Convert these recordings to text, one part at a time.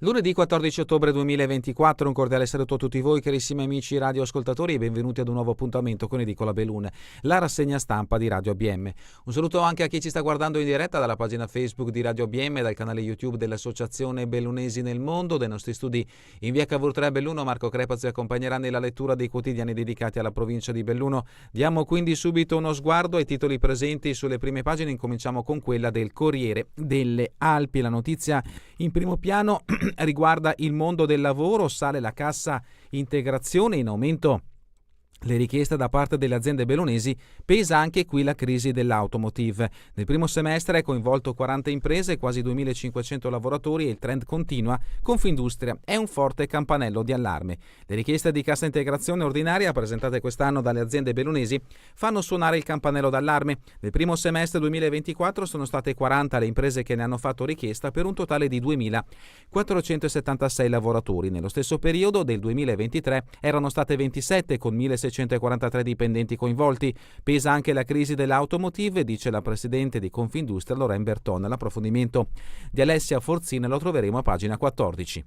Lunedì 14 ottobre 2024, un cordiale saluto a tutti voi carissimi amici radioascoltatori e benvenuti ad un nuovo appuntamento con Edicola Belluna, la rassegna stampa di Radio ABM. Un saluto anche a chi ci sta guardando in diretta dalla pagina Facebook di Radio ABM, dal canale YouTube dell'Associazione Bellunesi nel Mondo, dai nostri studi in via Cavour 3 a Belluno. Marco Crepaz vi accompagnerà nella lettura dei quotidiani dedicati alla provincia di Belluno. Diamo quindi subito uno sguardo ai titoli presenti sulle prime pagine. Incominciamo con quella del Corriere delle Alpi. La notizia in primo piano riguarda il mondo del lavoro, sale la cassa integrazione, in aumento le richieste da parte delle aziende bellunesi, pesa anche qui la crisi dell'automotive. Nel primo semestre è coinvolto 40 imprese, quasi 2.500 lavoratori e il trend continua. Confindustria è un forte campanello di allarme. Le richieste di cassa integrazione ordinaria presentate quest'anno dalle aziende bellunesi fanno suonare il campanello d'allarme. Nel primo semestre 2024 sono state 40 le imprese che ne hanno fatto richiesta per un totale di 2.476 lavoratori. Nello stesso periodo del 2023 erano state 27 con 1.643 dipendenti coinvolti. Pesa anche la crisi dell'automotive, dice la presidente di Confindustria Lorraine Berton. L'approfondimento di Alessia Forzin lo troveremo a pagina 14.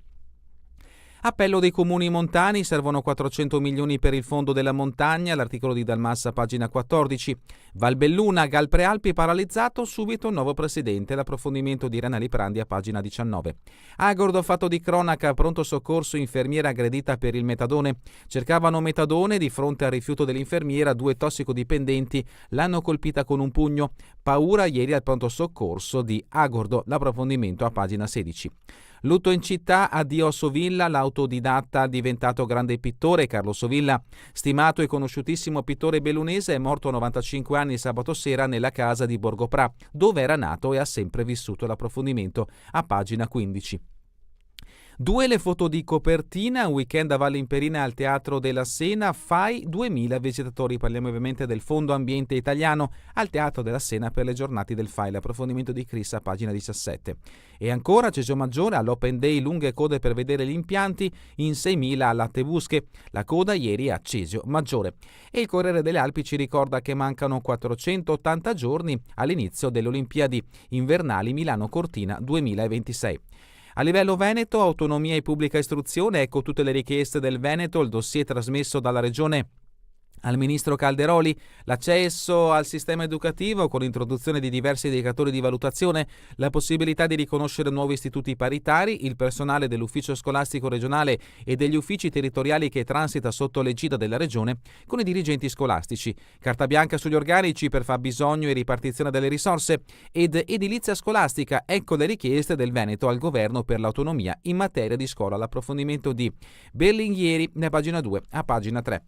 Appello dei comuni montani, servono 400 milioni per il fondo della montagna, l'articolo di Dalmassa, pagina 14. Valbelluna, Galprealpi paralizzato, subito un nuovo presidente, l'approfondimento di Renali Prandi a pagina 19. Agordo, fatto di cronaca, pronto soccorso, infermiera aggredita per il metadone. Cercavano metadone, di fronte al rifiuto dell'infermiera, 2 tossicodipendenti l'hanno colpita con un pugno. Paura ieri al pronto soccorso di Agordo, l'approfondimento a pagina 16. Lutto in città, addio a Sovilla, l'autodidatta diventato grande pittore. Carlo Sovilla, stimato e conosciutissimo pittore bellunese, è morto a 95 anni sabato sera nella casa di Borgopra, dove era nato e ha sempre vissuto. L'approfondimento a pagina 15. 2 le foto di copertina, un weekend a Valle Imperina al Teatro della Sena, FAI 2000 visitatori. Parliamo ovviamente del Fondo Ambiente Italiano al Teatro della Sena per le giornate del FAI, l'approfondimento di Chris a pagina 17. E ancora Cesio Maggiore, all'Open Day lunghe code per vedere gli impianti, in 6.000 a Lattebusche, la coda ieri a Cesio Maggiore. E il Corriere delle Alpi ci ricorda che mancano 480 giorni all'inizio delle Olimpiadi Invernali Milano Cortina 2026. A livello Veneto, autonomia e pubblica istruzione, ecco tutte le richieste del Veneto, il dossier trasmesso dalla Regione al ministro Calderoli, l'accesso al sistema educativo con l'introduzione di diversi indicatori di valutazione, la possibilità di riconoscere nuovi istituti paritari, il personale dell'ufficio scolastico regionale e degli uffici territoriali che transita sotto l'egida della regione con i dirigenti scolastici, carta bianca sugli organici per fabbisogno e ripartizione delle risorse ed edilizia scolastica, ecco le richieste del Veneto al governo per l'autonomia in materia di scuola. L'approfondimento di Berlinghieri, a pagina 2 a pagina 3.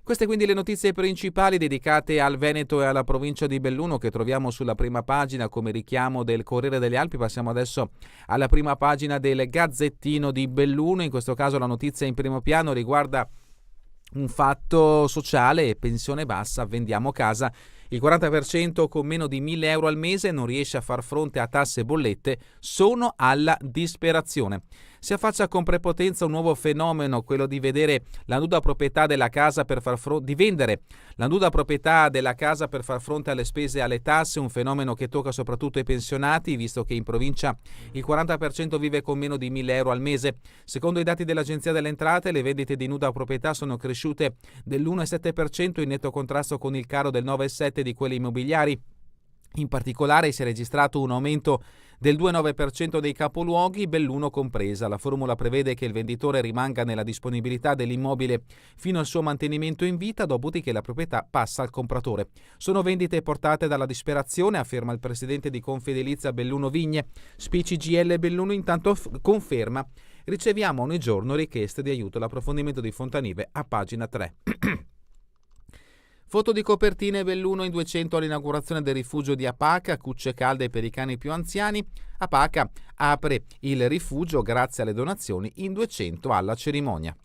Queste quindi le notizie principali dedicate al Veneto e alla provincia di Belluno che troviamo sulla prima pagina come richiamo del Corriere delle Alpi. Passiamo adesso alla prima pagina del Gazzettino di Belluno. In questo caso la notizia in primo piano riguarda un fatto sociale, pensione bassa, vendiamo casa. Il 40% con meno di 1.000 euro al mese non riesce a far fronte a tasse e bollette, sono alla disperazione. Si affaccia con prepotenza un nuovo fenomeno, quello di vedere la nuda proprietà della casa per far di vendere la nuda proprietà della casa per far fronte alle spese e alle tasse, un fenomeno che tocca soprattutto i pensionati, visto che in provincia il 40% vive con meno di 1.000 euro al mese. Secondo i dati dell'Agenzia delle Entrate, le vendite di nuda proprietà sono cresciute dell'1,7% in netto contrasto con il calo del 9,7% di quelle immobiliari. In particolare si è registrato un aumento del 2,9% dei capoluoghi, Belluno compresa. La formula prevede che il venditore rimanga nella disponibilità dell'immobile fino al suo mantenimento in vita, dopodiché la proprietà passa al compratore. Sono vendite portate dalla disperazione, afferma il presidente di Confedelizia Belluno Vigne. SPCGL Belluno intanto conferma: riceviamo ogni giorno richieste di aiuto. L'approfondimento di Fontanive a pagina 3. Foto di copertine Belluno in 200 all'inaugurazione del rifugio di Apaca, cucce calde per i cani più anziani. Apaca apre il rifugio grazie alle donazioni, in 200 alla cerimonia.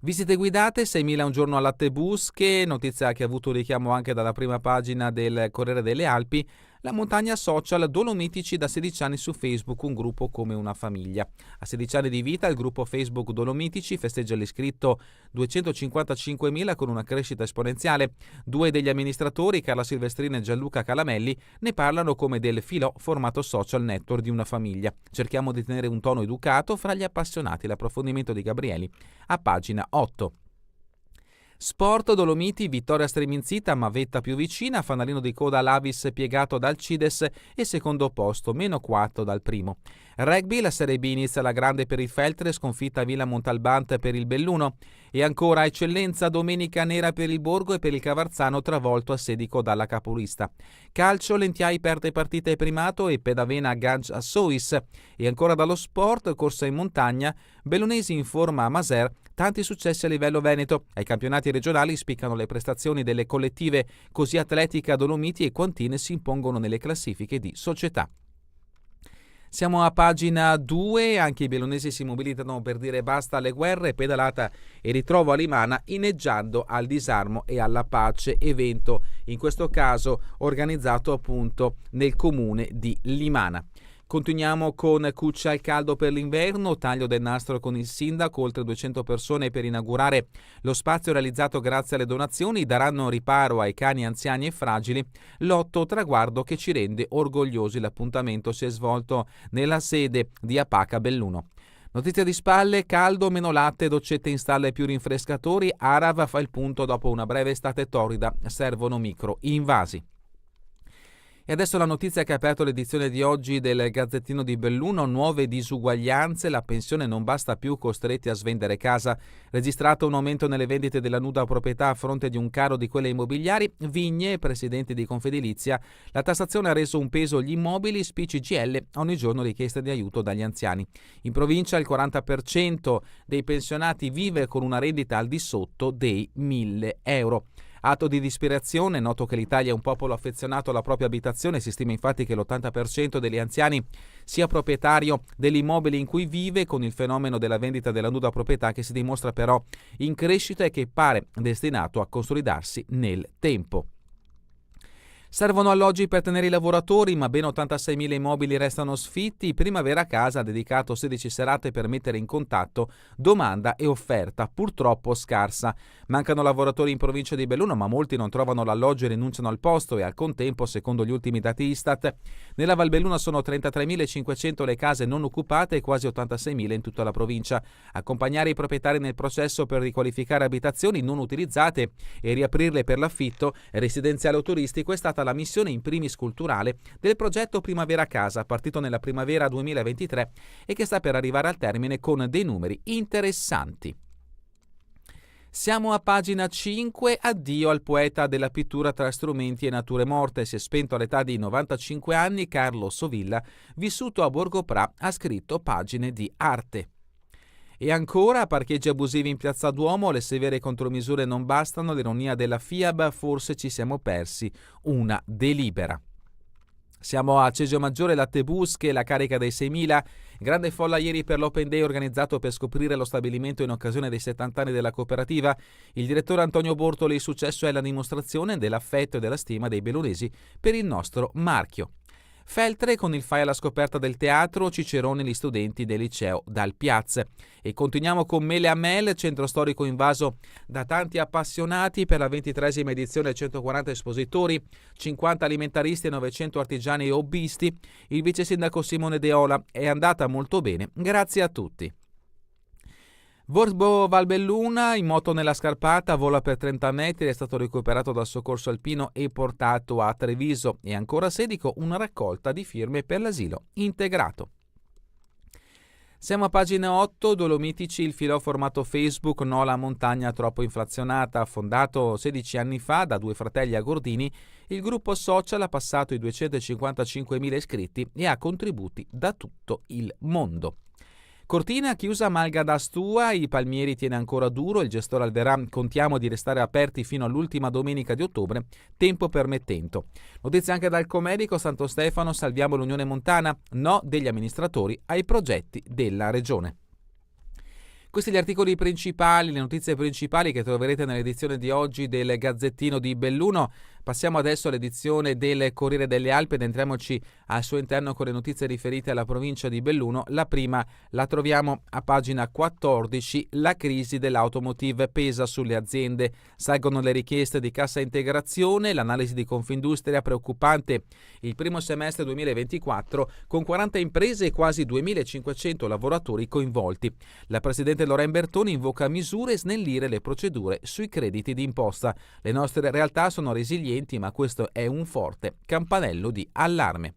Visite guidate, 6.000 un giorno a Lattebusche, notizia che ha avuto richiamo anche dalla prima pagina del Corriere delle Alpi. La montagna social Dolomitici da 16 anni su Facebook, un gruppo come una famiglia. A 16 anni di vita il gruppo Facebook Dolomitici festeggia l'iscritto 255.000 con una crescita esponenziale. Due degli amministratori, Carla Silvestrini e Gianluca Calamelli, ne parlano come del filò formato social network di una famiglia. Cerchiamo di tenere un tono educato fra gli appassionati. L'approfondimento di Gabrieli a pagina 8. Sport Dolomiti, vittoria striminzita ma vetta più vicina, fanalino di coda all'Avis piegato dal Cides e secondo posto, -4 dal primo. Rugby, la Serie B inizia la grande per il Feltre, sconfitta a Villa Montalbán per il Belluno. E ancora eccellenza, domenica nera per il Borgo e per il Cavarzano travolto a Sedico dalla capolista. Calcio, Lentiai perde partita e primato e Pedavena Ganj a Sois. E ancora dallo sport, corsa in montagna, Bellunesi informa a Maser, tanti successi a livello veneto. Ai campionati regionali spiccano le prestazioni delle collettive, così Atletica, Dolomiti e Quantine si impongono nelle classifiche di società. Siamo a pagina 2, anche i bellunesi si mobilitano per dire basta alle guerre, pedalata e ritrovo a Limana inneggiando al disarmo e alla pace, evento in questo caso organizzato appunto nel comune di Limana. Continuiamo con Cuccia al caldo per l'inverno, taglio del nastro con il sindaco, oltre 200 persone per inaugurare lo spazio realizzato grazie alle donazioni, daranno riparo ai cani anziani e fragili, l'otto traguardo che ci rende orgogliosi. L'appuntamento si è svolto nella sede di Apaca Belluno. Notizia di spalle, caldo, meno latte, doccette in stalle più rinfrescatori, Arav fa il punto dopo una breve estate torrida, servono micro invasi. E adesso la notizia che ha aperto l'edizione di oggi del Gazzettino di Belluno, nuove disuguaglianze, la pensione non basta più, costretti a svendere casa, registrato un aumento nelle vendite della nuda proprietà a fronte di un caro di quelle immobiliari, Vigne, presidente di Confedilizia, la tassazione ha reso un peso gli immobili, CGIL, ogni giorno richiesta di aiuto dagli anziani. In provincia il 40% dei pensionati vive con una rendita al di sotto dei 1.000 euro. Atto di disperazione, noto che l'Italia è un popolo affezionato alla propria abitazione, si stima infatti che l'80% degli anziani sia proprietario dell'immobile in cui vive, con il fenomeno della vendita della nuda proprietà che si dimostra però in crescita e che pare destinato a consolidarsi nel tempo. Servono alloggi per tenere i lavoratori, ma ben 86.000 immobili restano sfitti. Primavera Casa ha dedicato 16 serate per mettere in contatto domanda e offerta, purtroppo scarsa. Mancano lavoratori in provincia di Belluno, ma molti non trovano l'alloggio e rinunciano al posto e al contempo, secondo gli ultimi dati Istat, nella Val Belluno sono 33.500 le case non occupate e quasi 86.000 in tutta la provincia. Accompagnare i proprietari nel processo per riqualificare abitazioni non utilizzate e riaprirle per l'affitto residenziale o turistico è stata la missione in primis culturale del progetto Primavera Casa, partito nella primavera 2023 e che sta per arrivare al termine con dei numeri interessanti. Siamo a pagina 5, addio al poeta della pittura tra strumenti e nature morte. Si è spento all'età di 95 anni, Carlo Sovilla, vissuto a Borgopra, ha scritto pagine di arte. E ancora, parcheggi abusivi in Piazza Duomo, le severe contromisure non bastano, l'ironia della FIAB, forse ci siamo persi una delibera. Siamo a Cesio Maggiore, Lattebusche, la carica dei 6.000, grande folla ieri per l'Open Day organizzato per scoprire lo stabilimento in occasione dei 70 anni della cooperativa. Il direttore Antonio Bortoli, il successo è la dimostrazione dell'affetto e della stima dei bellunesi per il nostro marchio. Feltre con il fai alla scoperta del teatro, Cicerone gli studenti del liceo dal Piazza. E continuiamo con Mele a Mel, centro storico invaso da tanti appassionati per la 23esima edizione, 140 espositori, 50 alimentaristi e 900 artigiani e hobbisti. Il vice sindaco Simone Deola: è andata molto bene, grazie a tutti. Vorbo Valbelluna, in moto nella scarpata, vola per 30 metri, è stato recuperato dal soccorso alpino e portato a Treviso. E ancora a Sedico, una raccolta di firme per l'asilo integrato. Siamo a pagina 8, Dolomitici, il filò formato Facebook, no alla montagna troppo inflazionata. Fondato 16 anni fa da due fratelli agordini, il gruppo social ha passato i 255.000 iscritti e ha contributi da tutto il mondo. Cortina chiusa Malga d'Astua, i Palmieri tiene ancora duro, il gestore Alverà: contiamo di restare aperti fino all'ultima domenica di ottobre, tempo permettendo. Notizie anche dal Comedico, Santo Stefano, salviamo l'Unione Montana, no degli amministratori ai progetti della regione. Questi gli articoli principali, le notizie principali che troverete nell'edizione di oggi del Gazzettino di Belluno. Passiamo adesso all'edizione del Corriere delle Alpi ed entriamoci al suo interno con le notizie riferite alla provincia di Belluno. La prima la troviamo a pagina 14, la crisi dell'automotive pesa sulle aziende, salgono le richieste di cassa integrazione, l'analisi di Confindustria preoccupante il primo semestre 2024 con 40 imprese e quasi 2.500 lavoratori coinvolti. La Presidente Loren Bertoni invoca misure e snellire le procedure sui crediti d'imposta. Le nostre realtà sono resilienti, ma questo è un forte campanello di allarme.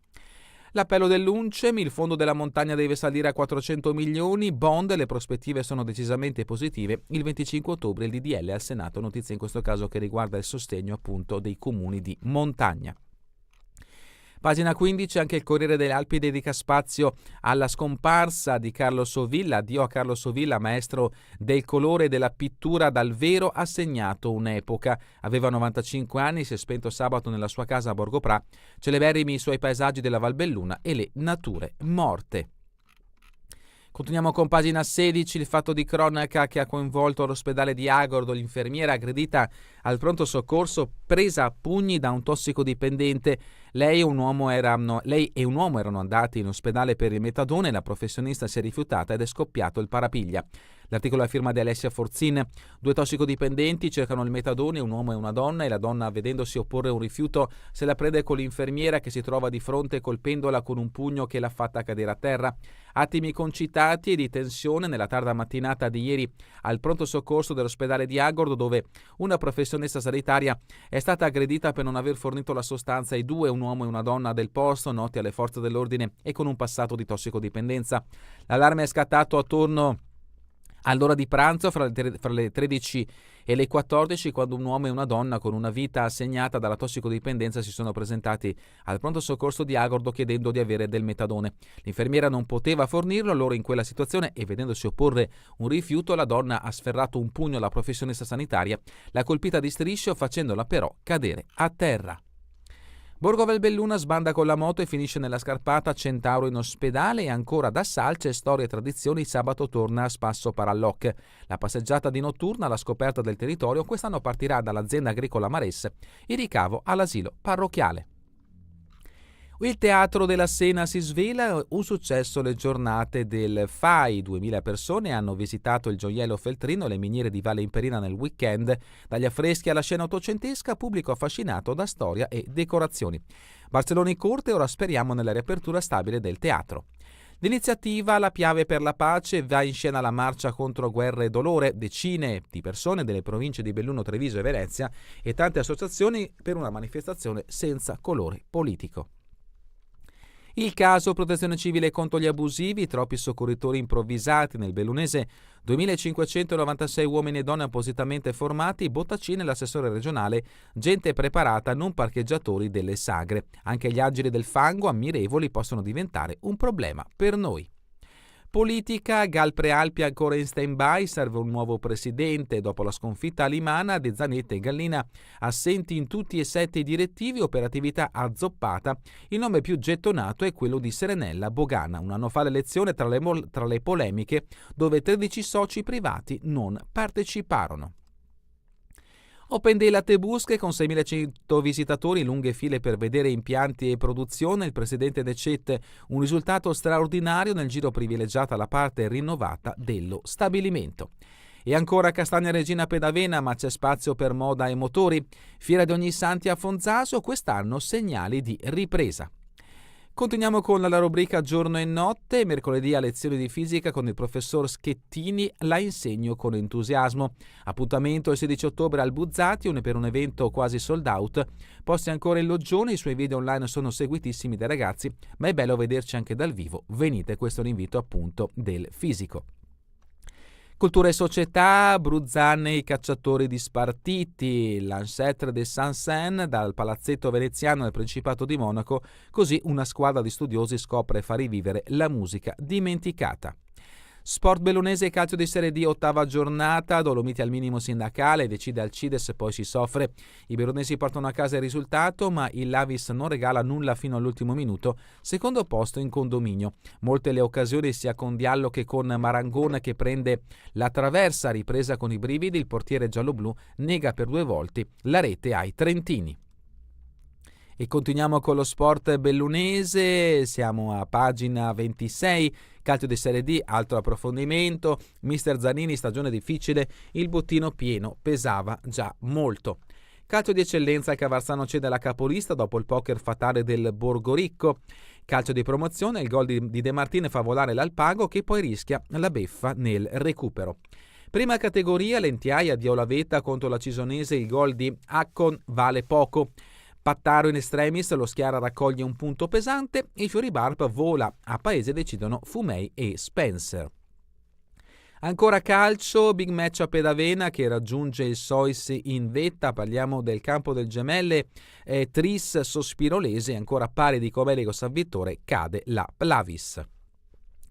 L'appello dell'UNCEM, il fondo della montagna deve salire a 400 milioni, bond, le prospettive sono decisamente positive. Il 25 ottobre il DDL al Senato, notizia in questo caso che riguarda il sostegno appunto dei comuni di montagna. Pagina 15, anche il Corriere delle Alpi dedica spazio alla scomparsa di Carlo Sovilla. Addio a Carlo Sovilla, maestro del colore e della pittura dal vero, ha segnato un'epoca. Aveva 95 anni, si è spento sabato nella sua casa a Borgo Pra, celeberrimi i suoi paesaggi della Valbelluna e le nature morte. Continuiamo con pagina 16, il fatto di cronaca che ha coinvolto l'ospedale di Agordo, l'infermiera aggredita al pronto soccorso presa a pugni da un tossicodipendente. Lei e un uomo erano andati in ospedale per il metadone, la professionista si è rifiutata ed è scoppiato il parapiglia. L'articolo a firma di Alessia Forzin. 2 tossicodipendenti cercano il metadone, un uomo e una donna, e la donna, vedendosi opporre un rifiuto, se la prende con l'infermiera che si trova di fronte colpendola con un pugno che l'ha fatta cadere a terra. Attimi concitati e di tensione nella tarda mattinata di ieri al pronto soccorso dell'ospedale di Agordo, dove una professionista sanitaria è stata aggredita per non aver fornito la sostanza ai 2, un uomo e una donna del posto, noti alle forze dell'ordine e con un passato di tossicodipendenza. L'allarme è scattato attorno all'ora di pranzo fra le 13 e le 14, quando un uomo e una donna con una vita segnata dalla tossicodipendenza si sono presentati al pronto soccorso di Agordo chiedendo di avere del metadone. L'infermiera non poteva fornirlo, loro in quella situazione, e vedendosi opporre un rifiuto, la donna ha sferrato un pugno alla professionista sanitaria, l'ha colpita di striscio facendola però cadere a terra. Borgo Valbelluna sbanda con la moto e finisce nella scarpata, Centauro in ospedale e ancora da Salce, storie e tradizioni, sabato torna a Spasso Paralloc. La passeggiata di notturna alla scoperta del territorio quest'anno partirà dall'azienda agricola Maresse, il ricavo all'asilo parrocchiale. Il Teatro della Sena si svela, un successo le giornate del FAI. 2000 persone hanno visitato il gioiello feltrino e le miniere di Valle Imperina nel weekend. Dagli affreschi alla scena ottocentesca, pubblico affascinato da storia e decorazioni. Barcellona Corte, ora speriamo nella riapertura stabile del teatro. L'iniziativa La Piave per la Pace va in scena la marcia contro guerra e dolore, decine di persone delle province di Belluno, Treviso e Venezia e tante associazioni per una manifestazione senza colore politico. Il caso protezione civile contro gli abusivi, troppi soccorritori improvvisati nel bellunese, 2.596 uomini e donne appositamente formati, Bottacine l'assessore regionale, gente preparata, non parcheggiatori delle sagre. Anche gli agili del fango, ammirevoli, possono diventare un problema per noi. Politica, Gal Prealpi ancora in stand-by, serve un nuovo presidente. Dopo la sconfitta a Limana, De Zanetta e Gallina assenti in tutti e 7 i direttivi, operatività azzoppata. Il nome più gettonato è quello di Serenella Bogana. Un anno fa l'elezione tra le polemiche, dove 13 soci privati non parteciparono. Open Day Latte Busche con 6.100 visitatori, lunghe file per vedere impianti e produzione. Il presidente Decet, un risultato straordinario nel giro privilegiata alla parte rinnovata dello stabilimento. E ancora Castagna Regina Pedavena, ma c'è spazio per moda e motori. Fiera di Ognissanti a Fonzaso, quest'anno segnali di ripresa. Continuiamo con la rubrica Giorno e Notte. Mercoledì a lezioni di fisica con il professor Schettini, la insegno con entusiasmo. Appuntamento il 16 ottobre al Buzzati, per un evento quasi sold out. Posti ancora in loggione, i suoi video online sono seguitissimi dai ragazzi, ma è bello vederci anche dal vivo. Venite, questo è l'invito appunto del fisico. Cultura e società, Bruzzane e i cacciatori di spartiti, l'Ancêtre de Saint-Saëns dal palazzetto veneziano al Principato di Monaco, così una squadra di studiosi scopre e fa rivivere la musica dimenticata. Sport bellunese, calcio di Serie D, ottava giornata, Dolomiti al minimo sindacale, decide Alcides, poi si soffre. I bellunesi portano a casa il risultato, ma il Lavis non regala nulla fino all'ultimo minuto, secondo posto in condominio. Molte le occasioni sia con Diallo che con Marangon, che prende la traversa, ripresa con i brividi, il portiere gialloblu nega per 2 volte la rete ai trentini. E continuiamo con lo sport bellunese, siamo a pagina 26, calcio di Serie D, altro approfondimento, mister Zanini, stagione difficile, il bottino pieno pesava già molto. Calcio di eccellenza, il Cavarzano cede la capolista dopo il poker fatale del Borgoricco. Calcio di promozione, il gol di De Martini fa volare l'Alpago che poi rischia la beffa nel recupero. Prima categoria, Lentiaia di Olaveta contro la Cisonese, il gol di Accon vale poco. Pattaro in extremis, lo Schiara raccoglie un punto pesante e Fioribarp vola. A paese decidono Fumei e Spencer. Ancora calcio, big match a Pedavena che raggiunge il Sois in vetta, parliamo del campo del Gemelle, Tris Sospirolese, ancora pari di Comelico San Vittore, cade la Plavis.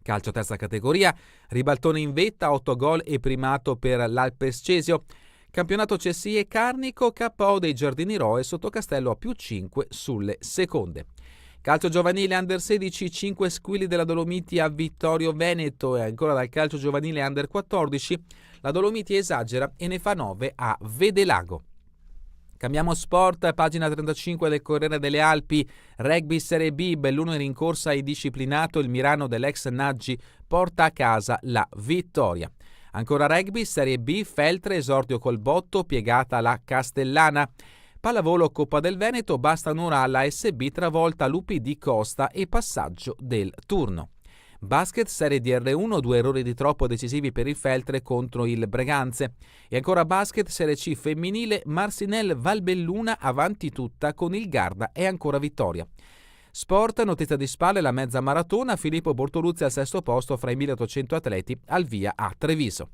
Calcio terza categoria, ribaltone in vetta, 8 gol e primato per l'Alpescesio. Campionato CSI e Carnico, KO dei Giardini Roe sotto Castello a +5 sulle seconde. Calcio giovanile under 16, 5 squilli della Dolomiti a Vittorio Veneto, e ancora dal calcio giovanile under 14, la Dolomiti esagera e ne fa 9 a Vedelago. Cambiamo sport, pagina 35 del Corriere delle Alpi, rugby Serie B, Belluno in rincorsa e disciplinato, il Mirano dell'ex Naggi porta a casa la vittoria. Ancora rugby, Serie B, Feltre, esordio col botto, piegata la Castellana. Pallavolo Coppa del Veneto, basta un'ora alla SB, travolta Lupi di Costa e passaggio del turno. Basket, Serie DR1, 2 errori di troppo decisivi per il Feltre contro il Breganze. E ancora basket, Serie C femminile, Marsinelle Valbelluna avanti tutta con il Garda e ancora vittoria. Sport, notizia di spalle, la mezza maratona, Filippo Bortoluzzi al 6° posto fra i 1800 atleti al via a Treviso.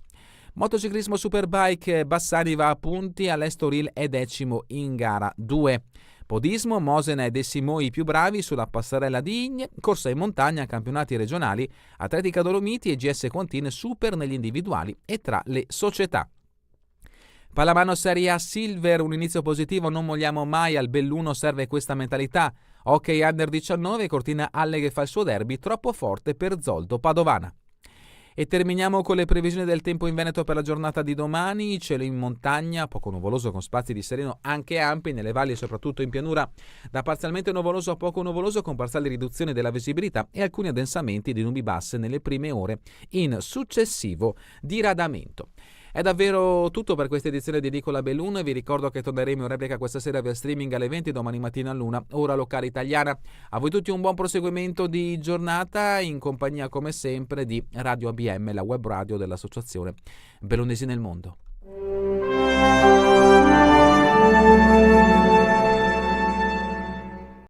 Motociclismo Superbike, Bassani va a punti, all'Estoril è 10° in gara 2. Podismo, Mosena e De Simò i più bravi sulla passerella di Igne, corsa in montagna, campionati regionali, Atletica Dolomiti e GS Quantin super negli individuali e tra le società. Pallamano Serie A Silver, un inizio positivo, non molliamo mai, al Belluno serve questa mentalità. Hockey Under 19, Cortina Alle che fa il suo derby, troppo forte per Zoldo Padovana. E terminiamo con le previsioni del tempo in Veneto per la giornata di domani. Cielo in montagna, poco nuvoloso con spazi di sereno anche ampi, nelle valli e soprattutto in pianura da parzialmente nuvoloso a poco nuvoloso con parziale riduzione della visibilità e alcuni addensamenti di nubi basse nelle prime ore in successivo diradamento. È davvero tutto per questa edizione di Edicola Belluno. Vi ricordo che torneremo in replica questa sera via streaming alle 20, domani mattina all'1, ora locale italiana. A voi tutti un buon proseguimento di giornata in compagnia come sempre di Radio ABM, la web radio dell'Associazione Bellunesi nel Mondo.